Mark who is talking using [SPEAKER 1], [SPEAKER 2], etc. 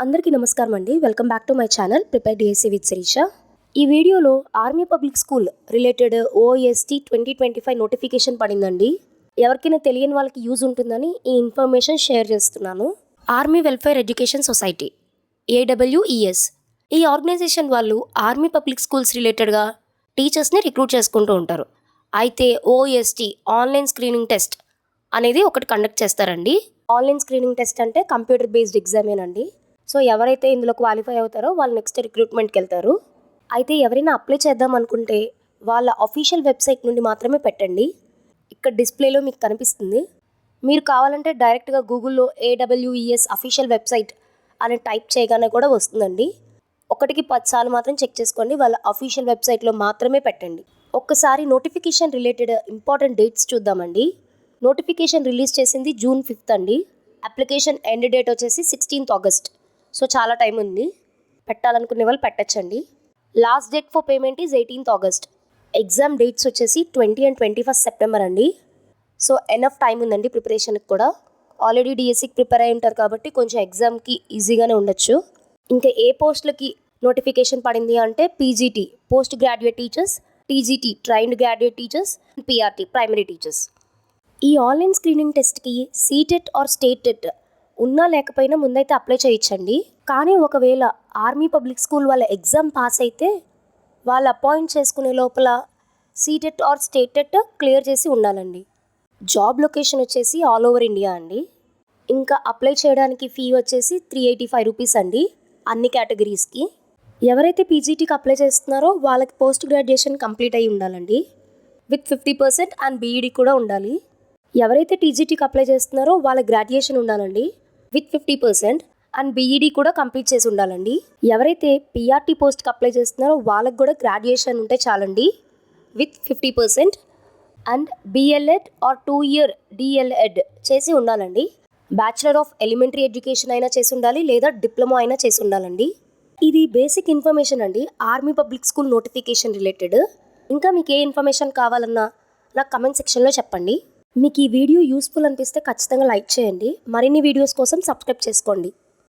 [SPEAKER 1] అందరికీ నమస్కారం అండి. Welcome back to my channel prepare DSC with Sirisha. ఈ వీడియోలో army public school related OST 2025 notification పడిందండి. ఎవరికైనా తెలియని వాళ్ళకి యూజ్ ఉంటుందని ఈ ఇన్ఫర్మేషన్ షేర్ చేస్తున్నాను. Army welfare education society AWES ఈ ఆర్గనైజేషన్ వాళ్ళు ఆర్మీ పబ్లిక్ స్కూల్స్ రిలేటెడ్గా టీచర్స్ని రిక్రూట్ చేసుకుంటూ ఉంటారు. అయితే OST ఆన్లైన్ స్క్రీనింగ్ టెస్ట్ అనేది ఒకటి కండక్ట్ చేస్తారండి. ఆన్లైన్ స్క్రీనింగ్ టెస్ట్ అంటే కంప్యూటర్ బేస్డ్ ఎగ్జామేనండి. సో ఎవరైతే ఇందులో క్వాలిఫై అవుతారో వాళ్ళు నెక్స్ట్ రిక్రూట్మెంట్కి వెళ్తారు. అయితే ఎవరైనా అప్లై చేద్దాం అనుకుంటే వాళ్ళ అఫీషియల్ వెబ్సైట్ నుండి మాత్రమే పెట్టండి. ఇక్కడ డిస్ప్లేలో మీకు కనిపిస్తుంది. మీరు కావాలంటే డైరెక్ట్గా గూగుల్లో AWES అఫీషియల్ వెబ్సైట్ అని టైప్ చేయగానే కూడా వస్తుందండి. 1కి 10 సార్లు మాత్రం చెక్ చేసుకోండి. వాళ్ళ అఫీషియల్ వెబ్సైట్లో మాత్రమే పెట్టండి. ఒక్కసారి నోటిఫికేషన్ రిలేటెడ్ ఇంపార్టెంట్ డేట్స్ చూద్దామండి. నోటిఫికేషన్ రిలీజ్ చేసింది June 5th అండి. అప్లికేషన్ ఎండ్ డేట్ వచ్చేసి 16th August. సో చాలా టైం ఉంది. పెట్టాలనుకునే వాళ్ళు పెట్టచ్చండి. Last date for payment is 18th August. Exam dates వచ్చేసి 20 and 21st September అండి. సో ఎనఫ్ టైం ఉందండి ప్రిపరేషన్కి కూడా. ఆల్రెడీ డిఎస్సికి ప్రిపేర్ అయి ఉంటారు కాబట్టి కొంచెం ఎగ్జామ్కి ఈజీగానే ఉండొచ్చు. ఇంకా ఏ పోస్టులకి నోటిఫికేషన్ పడింది అంటే PGT post graduate teachers, TGT trained graduate teachers, PRT primary teachers. ఈ ఆన్లైన్ స్క్రీనింగ్ టెస్ట్కి సీటెట్ ఆర్ స్టేట్ టెట్ ఉన్నా లేకపోయినా ముందైతే అప్లై చేయించండి. కానీ ఒకవేళ ఆర్మీ పబ్లిక్ స్కూల్ వాళ్ళ ఎగ్జామ్ పాస్ అయితే వాళ్ళు అపాయింట్ చేసుకునే లోపల CTET or state TET clear చేసి ఉండాలండి. జాబ్ లొకేషన్ వచ్చేసి ఆల్ ఓవర్ ఇండియా అండి. ఇంకా అప్లై చేయడానికి ఫీ వచ్చేసి 385 రూపీస్ అండి అన్ని కేటగిరీస్కి. ఎవరైతే PGTకి అప్లై చేస్తున్నారో వాళ్ళకి పోస్ట్ గ్రాడ్యుయేషన్ కంప్లీట్ అయ్యి ఉండాలండి విత్ 50% అండ్ BED కూడా ఉండాలి. ఎవరైతే TGTకి అప్లై చేస్తున్నారో వాళ్ళ గ్రాడ్యుయేషన్ ఉండాలండి విత్ 50% అండ్ BED కూడా కంప్లీట్ చేసి ఉండాలండి. ఎవరైతే PRT పోస్ట్కి అప్లై చేస్తున్నారో వాళ్ళకి కూడా గ్రాడ్యుయేషన్ ఉంటే చాలండి with 50% and BLEd or 2-year DLEd చేసి ఉండాలండి. బ్యాచిలర్ ఆఫ్ ఎలిమెంటరీ ఎడ్యుకేషన్ అయినా చేసి ఉండాలి లేదా డిప్లొమా అయినా చేసి ఉండాలండి. ఇది బేసిక్ ఇన్ఫర్మేషన్ అండి army public school notification related. ఇంకా మీకు ఏ ఇన్ఫర్మేషన్ కావాలన్నా నాకు కమెంట్ సెక్షన్లో చెప్పండి. మీకు ఈ వీడియో యూస్ఫుల్ అనిపిస్తే ఖచ్చితంగా లైక్ చేయండి. మరిన్ని వీడియోస్ కోసం సబ్స్క్రైబ్ చేసుకోండి.